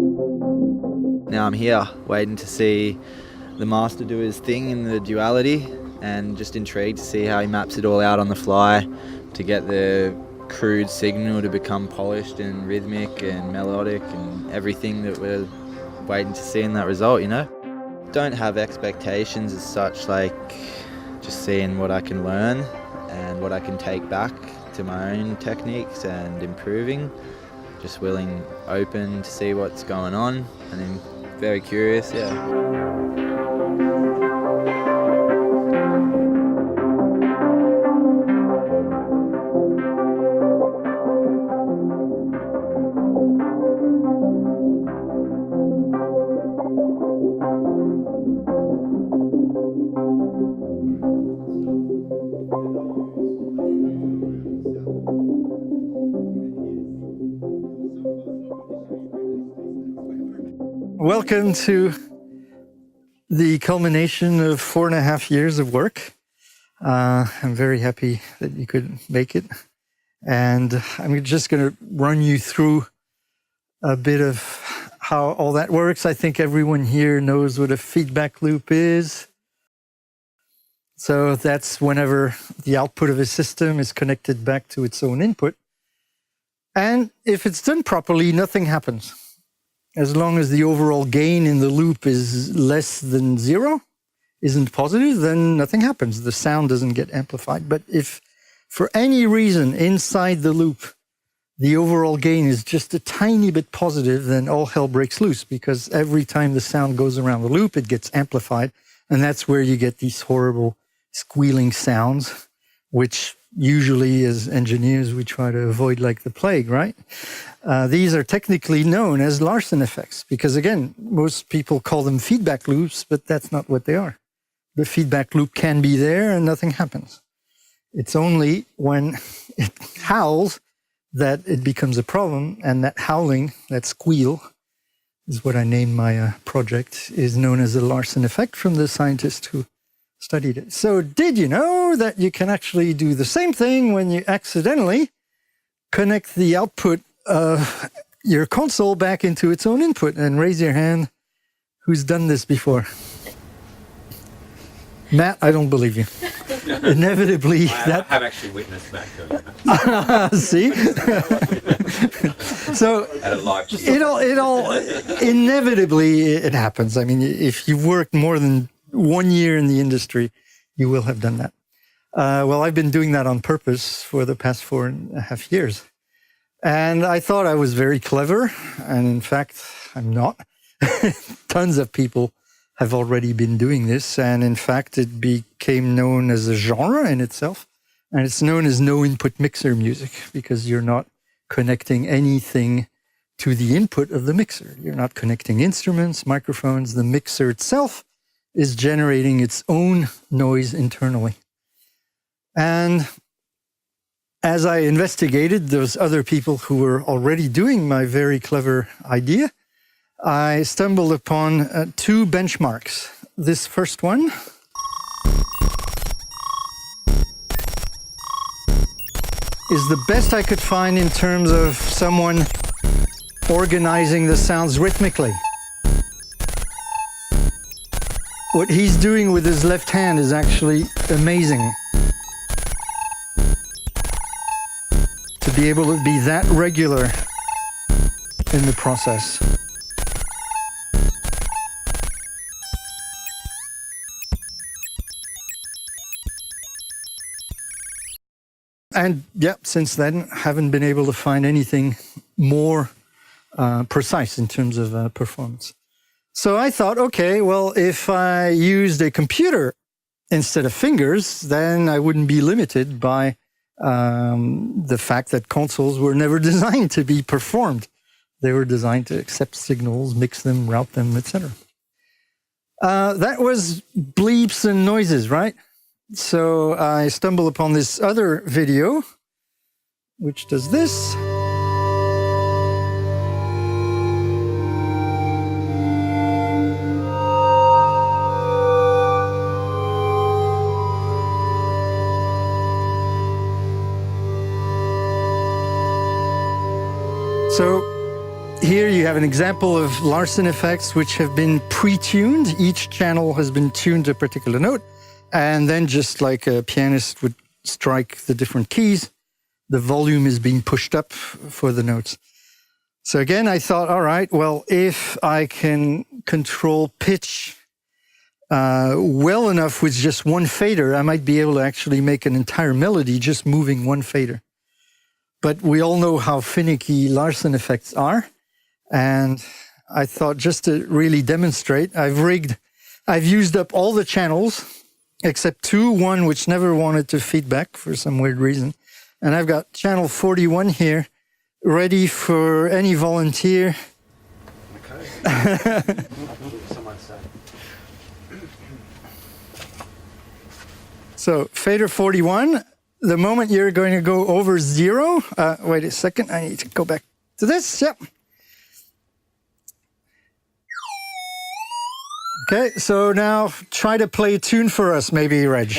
Now I'm here, waiting to see the master do his thing in the duality, and just intrigued to see how he maps it all out on the fly to get the crude signal to become polished and rhythmic and melodic and everything that we're waiting to see in that result, you know? Don't have expectations as such, like just seeing what I can learn and what I can take back to my own techniques and improving. Just willing, open to see what's going on, and then very curious, yeah. Welcome to the culmination of 4.5 years of work. I'm very happy that you could make it. And I'm just going to run you through a bit of how all that works. I think everyone here knows what a feedback loop is. So that's whenever the output of a system is connected back to its own input. And if it's done properly, nothing happens. As long as the overall gain in the loop is less than 0, isn't positive, then nothing happens. The sound doesn't get amplified. But if for any reason inside the loop, the overall gain is just a tiny bit positive, then all hell breaks loose, because every time the sound goes around the loop, it gets amplified. And that's where you get these horrible squealing sounds, which usually as engineers, we try to avoid like the plague, right? These are technically known as Larson effects, because again, most people call them feedback loops, but that's not what they are. The feedback loop can be there and nothing happens. It's only when it howls that it becomes a problem, and that howling, that squeal, is what I named my project, is known as the Larson effect from the scientist who studied it. So did you know that you can actually do the same thing when you accidentally connect the output of your console back into its own input? And raise your hand who's done this before. Matt, I don't believe you. Inevitably, I have actually witnessed Matt doing that. See? So At a live it all inevitably it happens. I mean, if you've worked more than 1 year in the industry, you will have done that. Well, I've been doing that on purpose for the past 4.5 years. And I thought I was very clever. And in fact, I'm not. Tons of people have already been doing this. And in fact, it became known as a genre in itself. And it's known as no input mixer music, because you're not connecting anything to the input of the mixer. You're not connecting instruments, microphones. The mixer itself is generating its own noise internally. And as I investigated those other people who were already doing my very clever idea, I stumbled upon 2 benchmarks. This first one is the best I could find in terms of someone organizing the sounds rhythmically. What he's doing with his left hand is actually amazing. To be able to be that regular in the process. And yeah, since then, haven't been able to find anything more precise in terms of performance. So I thought, okay, well, if I used a computer instead of fingers, then I wouldn't be limited by the fact that consoles were never designed to be performed. They were designed to accept signals, mix them, route them, etc. That was bleeps and noises, right? So I stumbled upon this other video, which does this. So here you have an example of Larson effects which have been pre-tuned. Each channel has been tuned to a particular note. And then just like a pianist would strike the different keys, the volume is being pushed up for the notes. So again, I thought, all right, well, if I can control pitch well enough with just one fader, I might be able to actually make an entire melody just moving one fader. But we all know how finicky Larson effects are. And I thought just to really demonstrate, I've used up all the channels except two, one which never wanted to feedback for some weird reason. And I've got channel 41 here, ready for any volunteer. Okay. So fader 41, the moment you're going to go over 0, wait a second, I need to go back to this, yep. Okay, so now try to play a tune for us, maybe, Reg.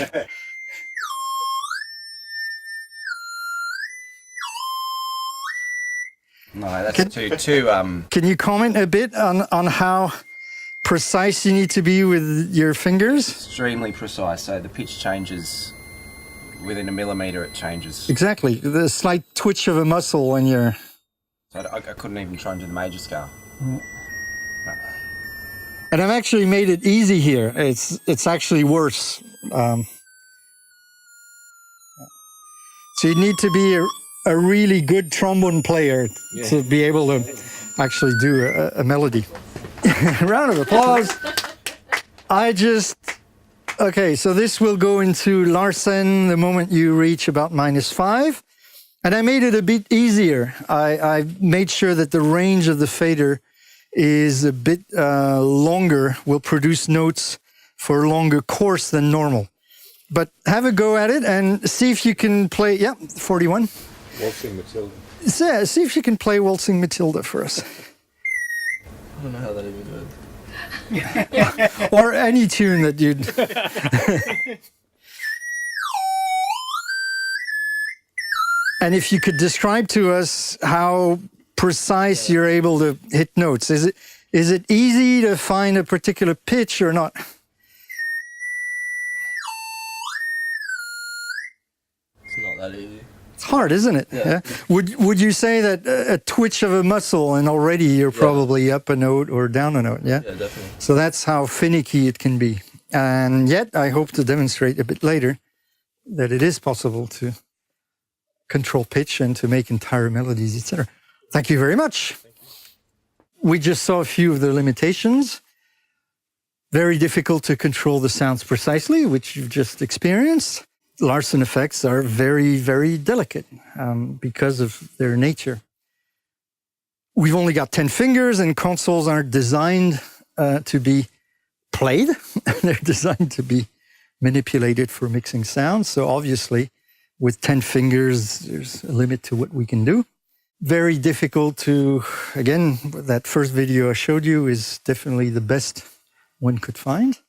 No, that's too. Can you comment a bit on how precise you need to be with your fingers? Extremely precise. So the pitch changes within a millimeter. It changes. Exactly. The slight twitch of a muscle when you're. So I couldn't even change the major scale. Mm. No. And I've actually made it easy here. It's actually worse. So you need to be a really good trombone player to be able to actually do a melody. Round of applause. Okay, so this will go into Larson the moment you reach about -5. And I made it a bit easier. I made sure that the range of the fader is a bit longer, will produce notes for a longer course than normal. But have a go at it and see if you can play, 41. Waltzing Matilda. Yeah, see if you can play Waltzing Matilda for us. I don't know how that even goes. Or any tune that you'd... And if you could describe to us how precise you're able to hit notes. Is it easy to find a particular pitch or not? It's not that easy. It's hard, isn't it? Yeah. Would you say that a twitch of a muscle and already you're probably up a note or down a note? Yeah, definitely. So that's how finicky it can be. And yet I hope to demonstrate a bit later that it is possible to control pitch and to make entire melodies, etc. Thank you very much. We just saw a few of the limitations. Very difficult to control the sounds precisely, which you've just experienced. Larson effects are very, very delicate because of their nature. We've only got 10 fingers and consoles aren't designed to be played. They're designed to be manipulated for mixing sounds. So obviously, with 10 fingers, there's a limit to what we can do. Very difficult to, again, that first video I showed you is definitely the best one could find.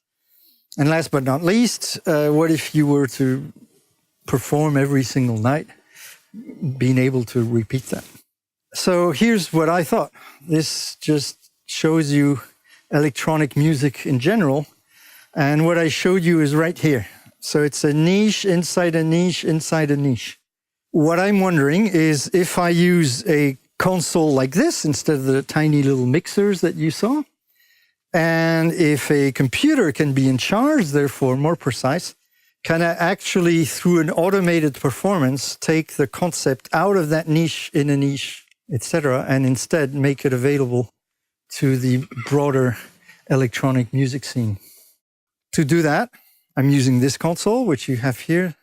And last but not least, what if you were to perform every single night, being able to repeat that? So here's what I thought. This just shows you electronic music in general. And what I showed you is right here. So it's a niche inside a niche inside a niche. What I'm wondering is if I use a console like this instead of the tiny little mixers that you saw, and if a computer can be in charge, therefore more precise, can I actually, through an automated performance, take the concept out of that niche in a niche, etc., and instead make it available to the broader electronic music scene? To do that, I'm using this console, which you have here,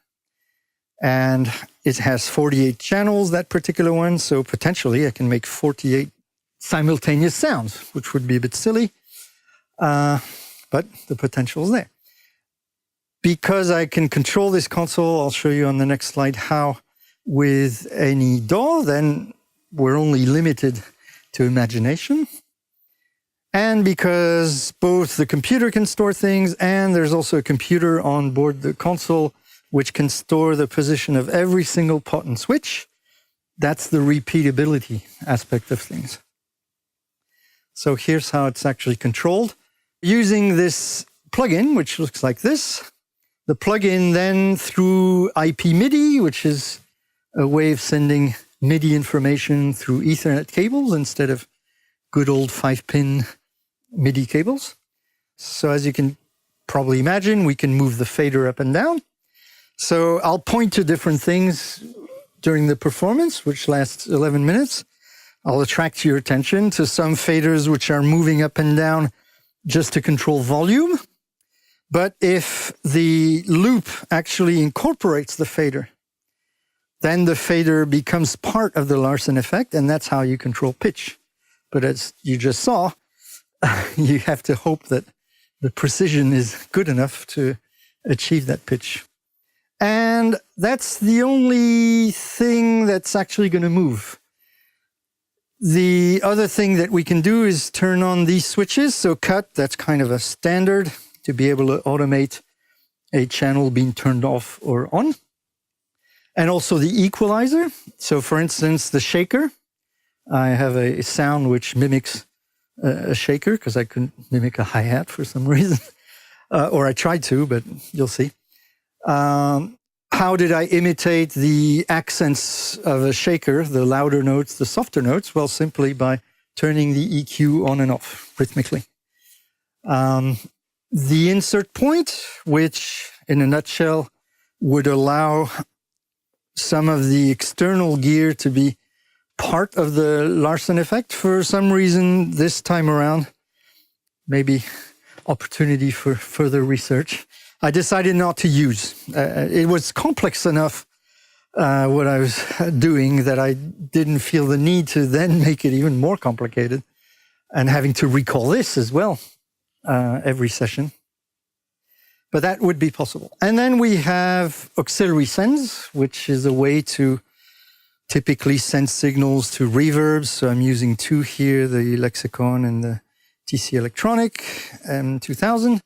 and it has 48 channels, that particular one, so potentially I can make 48 simultaneous sounds, which would be a bit silly. But the potential is there. Because I can control this console, I'll show you on the next slide how with any DAW, then we're only limited to imagination. And because both the computer can store things and there's also a computer on board the console which can store the position of every single pot and switch, that's the repeatability aspect of things. So here's how it's actually controlled. Using this plugin, which looks like this. The plugin then through IP MIDI, which is a way of sending MIDI information through Ethernet cables instead of good old 5-pin MIDI cables. So as you can probably imagine, we can move the fader up and down. So I'll point to different things during the performance, which lasts 11 minutes. I'll attract your attention to some faders which are moving up and down just to control volume. But if the loop actually incorporates the fader, then the fader becomes part of the Larson effect, and that's how you control pitch. But as you just saw, you have to hope that the precision is good enough to achieve that pitch. And that's the only thing that's actually going to move. The other thing that we can do is turn on these switches. So cut, that's kind of a standard to be able to automate a channel being turned off or on. And also the equalizer. So for instance, the shaker. I have a sound which mimics a shaker because I couldn't mimic a hi-hat for some reason. Or I tried to, but you'll see. How did I imitate the accents of a shaker, the louder notes, the softer notes? Well, simply by turning the EQ on and off rhythmically. The insert point, which in a nutshell would allow some of the external gear to be part of the Larson effect. For some reason, this time around, maybe opportunity for further research, I decided not to use. It was complex enough, what I was doing, that I didn't feel the need to then make it even more complicated and having to recall this as well every session. But that would be possible. And then we have auxiliary sends, which is a way to typically send signals to reverbs. So I'm using two here, the Lexicon and the TC Electronic M2000,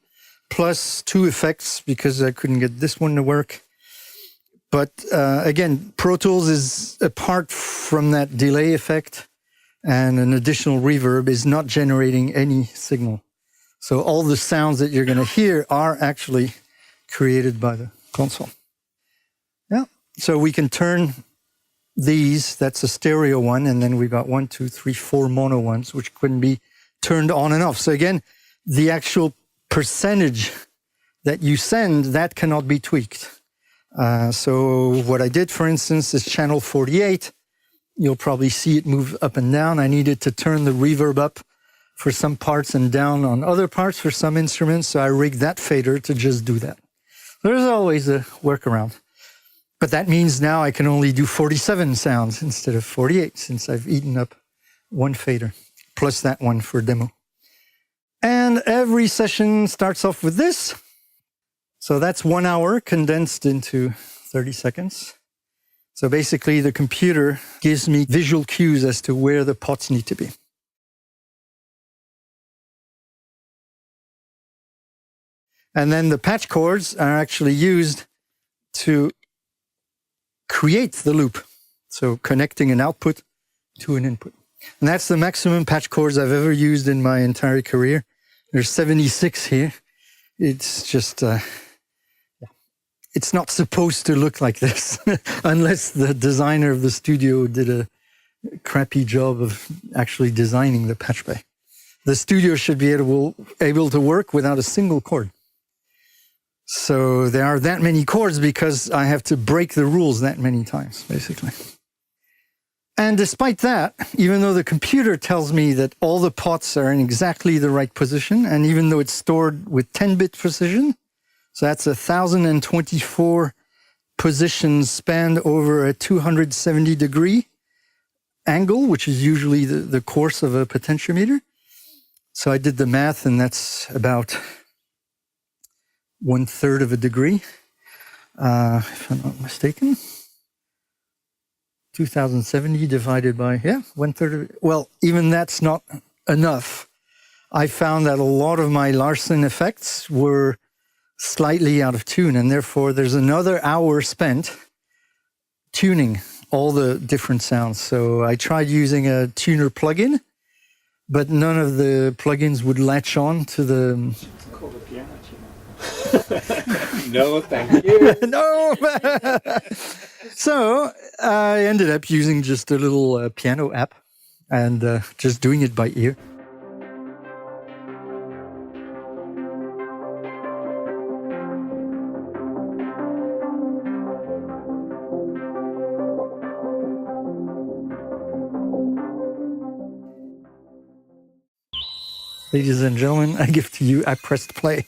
plus two effects because I couldn't get this one to work. But again, Pro Tools is apart from that delay effect, and an additional reverb is not generating any signal. So all the sounds that you're going to hear are actually created by the console. Yeah. So we can turn these, that's a stereo one, and then we've got 1, 2, 3, 4 mono ones, which can be turned on and off. So again, the actual percentage that you send, that cannot be tweaked. So what I did, for instance, is channel 48. You'll probably see it move up and down. I needed to turn the reverb up for some parts and down on other parts for some instruments. So I rigged that fader to just do that. There's always a workaround. But that means now I can only do 47 sounds instead of 48, since I've eaten up one fader, plus that one for demo. And every session starts off with this. So that's 1 hour condensed into 30 seconds. So basically the computer gives me visual cues as to where the pots need to be. And then the patch chords are actually used to create the loop. So connecting an output to an input. And that's the maximum patch chords I've ever used in my entire career. There's 76 here. It's just, it's not supposed to look like this unless the designer of the studio did a crappy job of actually designing the patch bay. The studio should be able to work without a single chord. So there are that many chords because I have to break the rules that many times, basically. And despite that, even though the computer tells me that all the pots are in exactly the right position, and even though it's stored with 10-bit precision, so that's 1,024 positions spanned over a 270-degree angle, which is usually the course of a potentiometer. So I did the math, and that's about 1/3 of a degree, if I'm not mistaken. 2,070 divided by, 1/3 of it. Well, even that's not enough. I found that a lot of my Larson effects were slightly out of tune, and therefore there's another hour spent tuning all the different sounds. So I tried using a tuner plugin, but none of the plugins would latch on to the. No, thank you. No! So I ended up using just a little piano app and just doing it by ear. Ladies and gentlemen, I give to you, I pressed play.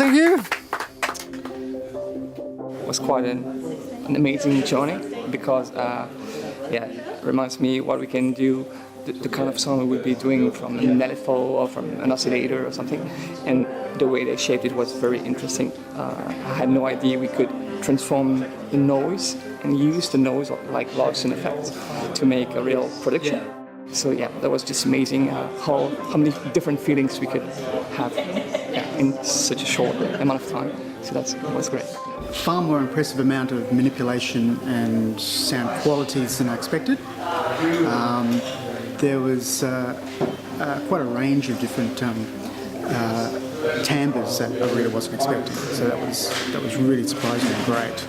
Thank you. It was quite an amazing journey because yeah, it reminds me what we can do, the kind of sound we would be doing from an LFO or from an oscillator or something, and the way they shaped it was very interesting. I had no idea we could transform the noise and use the noise like Larson effects to make a real production. So yeah, that was just amazing how many different feelings we could have in such a short amount of time. So that was great. Far more impressive amount of manipulation and sound qualities than I expected. There was quite a range of different timbres that I really wasn't expecting. So that was really surprising and great.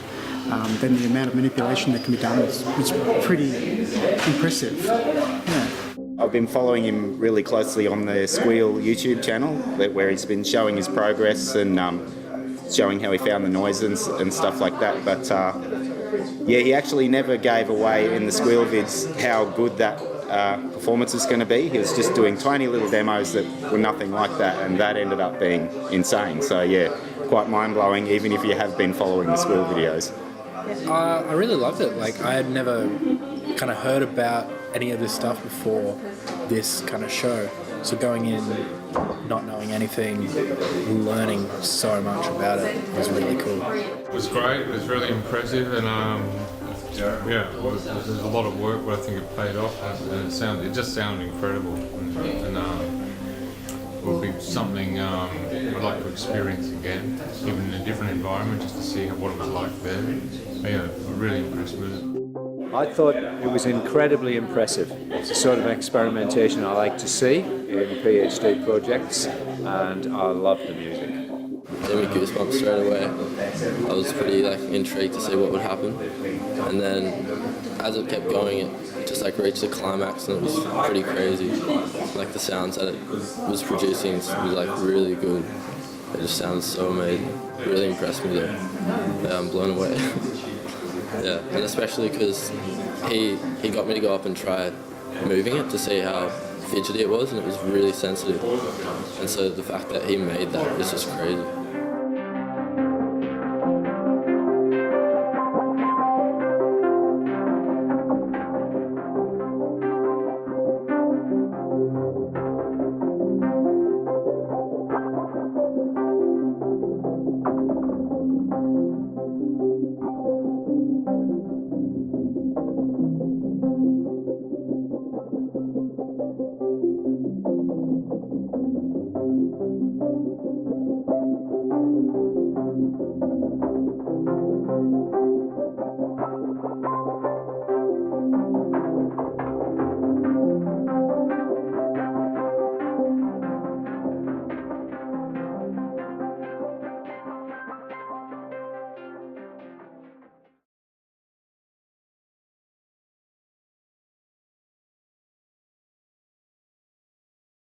Then the amount of manipulation that can be done was pretty impressive. Yeah. I've been following him really closely on the Skweeel YouTube channel, where he's been showing his progress and showing how he found the noises and stuff like that. But yeah, he actually never gave away in the Skweeel vids how good that performance is going to be. He was just doing tiny little demos that were nothing like that, and that ended up being insane. So yeah, quite mind-blowing, even if you have been following the Skweeel videos. I really loved it. Like, I had never kind of heard about any of this stuff before this kind of show. So going in, not knowing anything, learning so much about it was really cool. It was great. It was really impressive, and yeah, there's a lot of work, but I think it paid off, and it just sounded incredible, and it would be something I'd like to experience again, even in a different environment, just to see what it was like there. Yeah, I'm really impressed with it. I thought it was incredibly impressive. It's the sort of experimentation I like to see in PhD projects, and I love the music. Gave me goosebumps straight away. I was pretty intrigued to see what would happen, and then as it kept going, it just reached a climax, and it was pretty crazy. Like, the sounds that it was producing was really good. It just sounds so amazing. It really impressed me though. Yeah, I'm blown away. Yeah, and especially because he got me to go up and try moving it to see how fidgety it was, and it was really sensitive. And so the fact that he made that is just crazy.